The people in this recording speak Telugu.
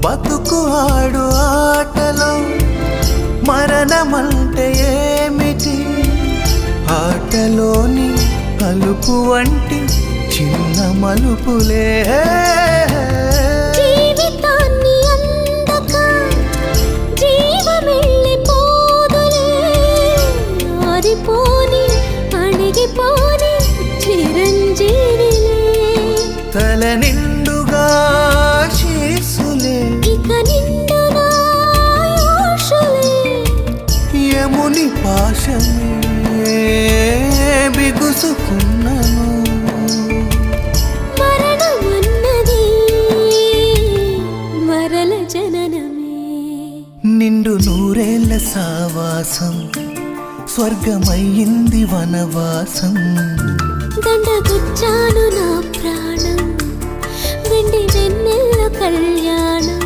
బతుకు ఆడు ఆటలో మరణమంటే ఏమిటి? ఆటలోని అలుపు వంటి చిన్న మలుపులే జీవితాన్ని అందక జీవమెళ్ళిపోదులే, ఆరిపోని అణిగిపోని చిరంజీవిలే. తల నిండుగా శీసులే, ఇక నిండునా ఆశలే. యముని పాశమే బిగుసుకున్నను. మరణమన్నది మరల జననమే. నిండు నూరేళ్ల సావాసం స్వర్గమయ్యింది వనవాసం. దండగుచ్చాను నా ప్రాణం, వెండి వెన్నెల కళ్యాణం.